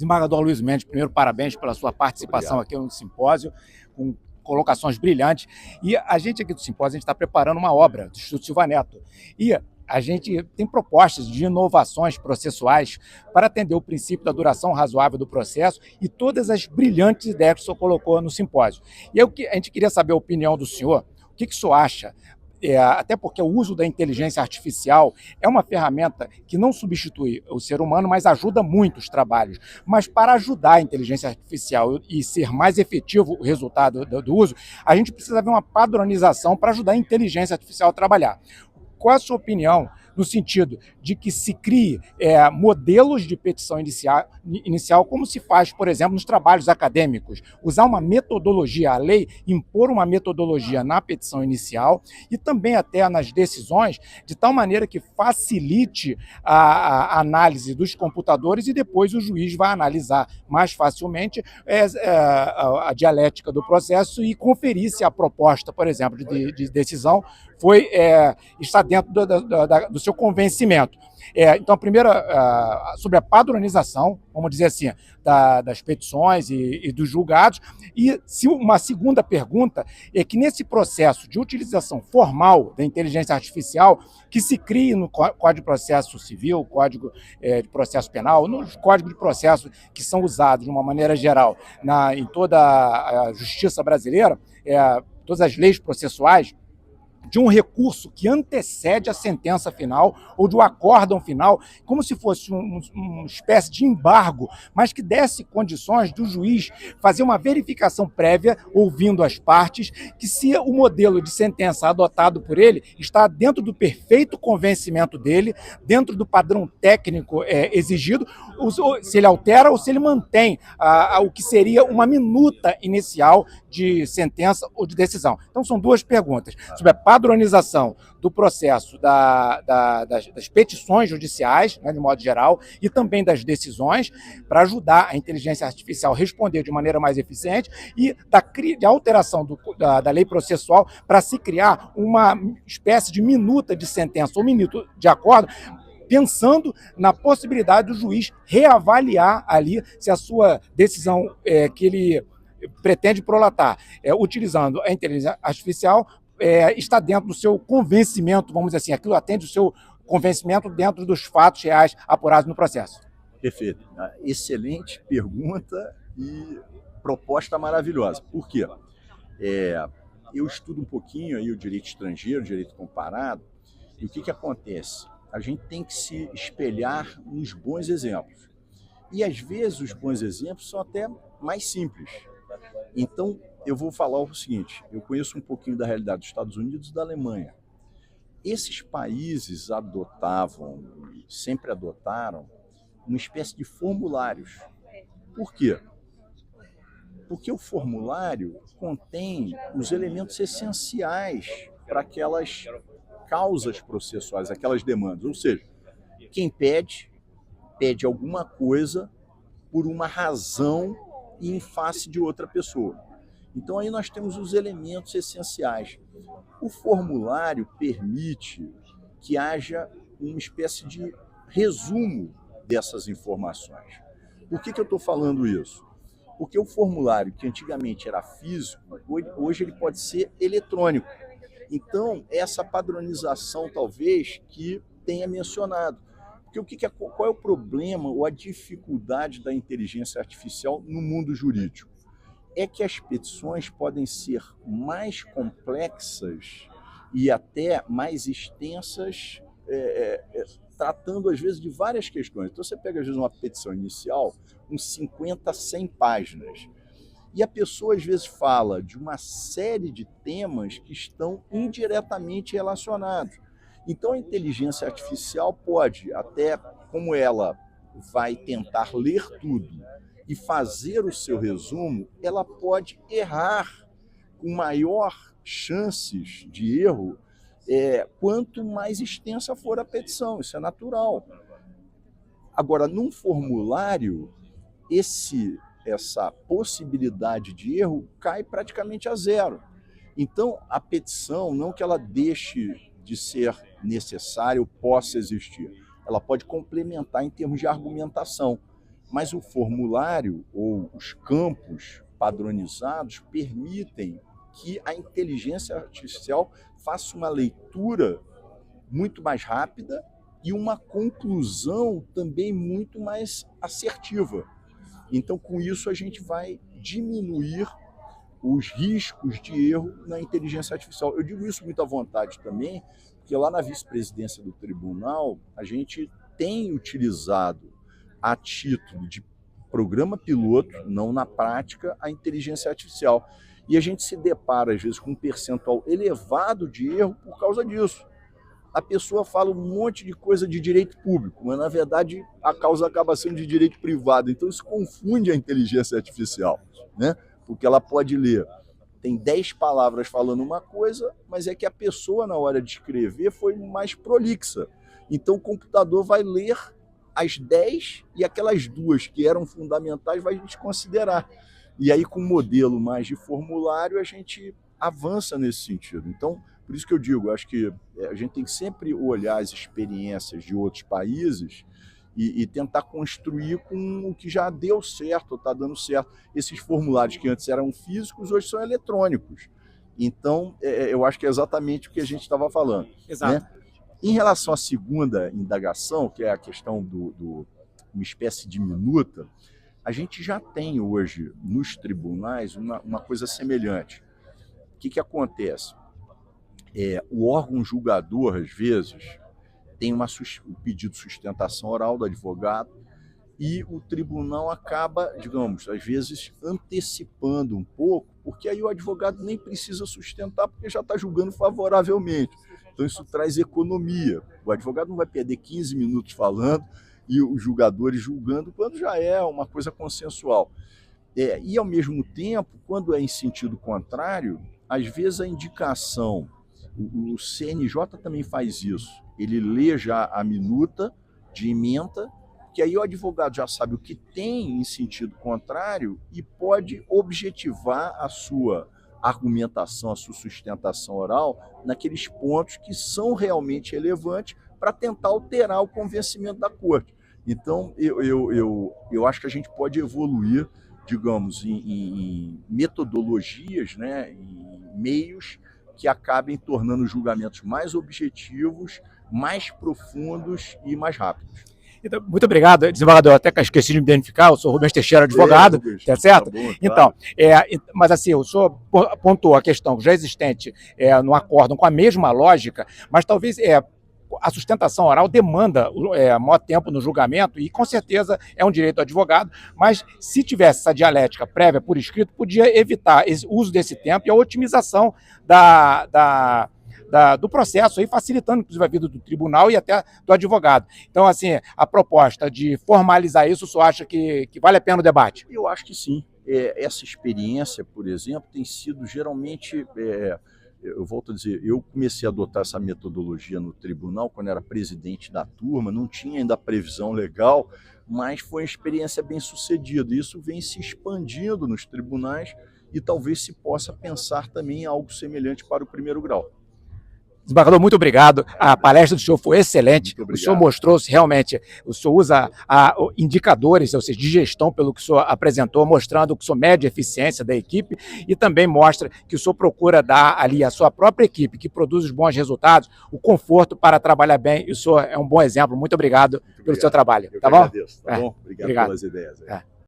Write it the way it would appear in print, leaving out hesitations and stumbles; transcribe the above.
Desembargador Luiz Mendes, primeiro, parabéns pela sua participação aqui no simpósio, com colocações brilhantes. E a gente aqui do simpósio, a gente está preparando uma obra do Instituto Silva Neto. E a gente tem propostas de inovações processuais para atender o princípio da duração razoável do processo e todas as brilhantes ideias que o senhor colocou no simpósio. E a gente queria saber a opinião do senhor, o que o senhor acha? Até porque o uso da inteligência artificial é uma ferramenta que não substitui o ser humano, mas ajuda muito os trabalhos. Mas para ajudar a inteligência artificial e ser mais efetivo o resultado do uso, a gente precisa ver uma padronização para ajudar a inteligência artificial a trabalhar. Qual é a sua opinião no sentido de que se crie modelos de petição inicial, como se faz, por exemplo, nos trabalhos acadêmicos, usar uma metodologia, a lei impor uma metodologia na petição inicial e também até nas decisões, de tal maneira que facilite a análise dos computadores e depois o juiz vai analisar mais facilmente a dialética do processo e conferir se a proposta, por exemplo, de decisão está dentro do seu convencimento. Então, a primeira, sobre a padronização, vamos dizer assim, das petições e dos julgados. E uma segunda pergunta é que nesse processo de utilização formal da inteligência artificial, que se crie no Código de Processo Civil, Código de Processo Penal, nos códigos de processo que são usados de uma maneira geral em toda a justiça brasileira, todas as leis processuais, de um recurso que antecede a sentença final ou de um acórdão final, como se fosse uma espécie de embargo, mas que desse condições do juiz fazer uma verificação prévia, ouvindo as partes, que se o modelo de sentença adotado por ele está dentro do perfeito convencimento dele, dentro do padrão técnico exigido, se ele altera ou se ele mantém o que seria uma minuta inicial de sentença ou de decisão. Então, são duas perguntas. Sobre a padronização do processo das petições judiciais, né, de modo geral, e também das decisões, para ajudar a inteligência artificial a responder de maneira mais eficiente, e da alteração da lei processual para se criar uma espécie de minuta de sentença ou minuto de acordo, pensando na possibilidade do juiz reavaliar ali se a sua decisão que ele pretende prolatar, utilizando a inteligência artificial, está dentro do seu convencimento, vamos dizer assim, aquilo atende o seu convencimento dentro dos fatos reais apurados no processo. Perfeito. Excelente pergunta e proposta maravilhosa. Por quê? Eu estudo um pouquinho aí o direito estrangeiro, o direito comparado, e o que acontece? A gente tem que se espelhar nos bons exemplos. E, às vezes, os bons exemplos são até mais simples. Então, eu vou falar o seguinte, eu conheço um pouquinho da realidade dos Estados Unidos e da Alemanha. Esses países adotavam, sempre adotaram, uma espécie de formulários. Por quê? Porque o formulário contém os elementos essenciais para aquelas causas processuais, aquelas demandas. Ou seja, quem pede alguma coisa por uma razão e em face de outra pessoa. Então aí nós temos os elementos essenciais. O formulário permite que haja uma espécie de resumo dessas informações. Por que eu estou falando isso? Porque o formulário, que antigamente era físico, hoje ele pode ser eletrônico. Então, essa padronização talvez que tenha mencionado. Porque qual é o problema ou a dificuldade da inteligência artificial no mundo jurídico? É que as petições podem ser mais complexas e até mais extensas, tratando às vezes de várias questões. Então você pega às vezes uma petição inicial com 50, 100 páginas, e a pessoa às vezes fala de uma série de temas que estão indiretamente relacionados. Então a inteligência artificial pode, até como ela vai tentar ler tudo e fazer o seu resumo, ela pode errar com maior chances de erro quanto mais extensa for a petição, isso é natural. Agora, num formulário, essa possibilidade de erro cai praticamente a zero. Então, a petição, não que ela deixe de ser necessária ou possa existir, ela pode complementar em termos de argumentação, Mas o formulário ou os campos padronizados permitem que a inteligência artificial faça uma leitura muito mais rápida e uma conclusão também muito mais assertiva. Então, com isso, a gente vai diminuir os riscos de erro na inteligência artificial. Eu digo isso muito à vontade também, porque lá na vice-presidência do tribunal, a gente tem utilizado a título de programa piloto, não na prática, a inteligência artificial. E a gente se depara, às vezes, com um percentual elevado de erro por causa disso. A pessoa fala um monte de coisa de direito público, mas, na verdade, a causa acaba sendo de direito privado. Então, isso confunde a inteligência artificial, né? Porque ela pode ler, tem 10 palavras falando uma coisa, mas é que a pessoa, na hora de escrever, foi mais prolixa. Então, o computador vai ler as 10 e aquelas 2 que eram fundamentais vai desconsiderar. E aí, com um modelo mais de formulário, a gente avança nesse sentido. Então, por isso que eu digo, acho que a gente tem que sempre olhar as experiências de outros países e tentar construir com o que já deu certo, está dando certo. Esses formulários que antes eram físicos, hoje são eletrônicos. Então, eu acho que é exatamente o que a gente estava falando. Exato. Né? Em relação à segunda indagação, que é a questão uma espécie de minuta, a gente já tem hoje nos tribunais uma coisa semelhante. O que acontece? O órgão julgador, às vezes, tem o pedido de sustentação oral do advogado e o tribunal acaba, digamos, às vezes antecipando um pouco, porque aí o advogado nem precisa sustentar porque já está julgando favoravelmente. Então isso traz economia. O advogado não vai perder 15 minutos falando e os julgadores julgando quando já é uma coisa consensual. E, ao mesmo tempo, quando é em sentido contrário, às vezes a indicação, o CNJ também faz isso, ele lê já a minuta de ementa, que aí o advogado já sabe o que tem em sentido contrário e pode objetivar a sua argumentação, a sua sustentação oral naqueles pontos que são realmente relevantes para tentar alterar o convencimento da corte. Então, eu acho que a gente pode evoluir, digamos, em metodologias, né, em meios que acabem tornando os julgamentos mais objetivos, mais profundos e mais rápidos. Então, muito obrigado, desembargador. Até que eu esqueci de me identificar, eu sou Rubens Teixeira, advogado, tá certo? Tá bom, então, mas assim, o senhor pontuou a questão já existente no acórdão com a mesma lógica, mas talvez a sustentação oral demanda maior tempo no julgamento e, com certeza, é um direito do advogado, mas se tivesse essa dialética prévia por escrito, podia evitar o uso desse tempo e a otimização do processo, aí, facilitando, inclusive, a vida do tribunal e até do advogado. Então, assim, a proposta de formalizar isso, o senhor acha que vale a pena o debate? Eu acho que sim. Essa experiência, por exemplo, tem sido geralmente... eu volto a dizer, eu comecei a adotar essa metodologia no tribunal quando era presidente da turma, não tinha ainda a previsão legal, mas foi uma experiência bem sucedida. Isso vem se expandindo nos tribunais e talvez se possa pensar também em algo semelhante para o primeiro grau. Desembargador, muito obrigado. A palestra do senhor foi excelente. O senhor mostrou se realmente, o senhor usa indicadores, ou seja, de gestão, pelo que o senhor apresentou, mostrando que o senhor mede a eficiência da equipe e também mostra que o senhor procura dar ali à sua própria equipe, que produz os bons resultados, o conforto para trabalhar bem. E o senhor é um bom exemplo. Muito obrigado pelo seu trabalho. Eu tá bom? Agradeço, tá bom? Obrigado pelas ideias.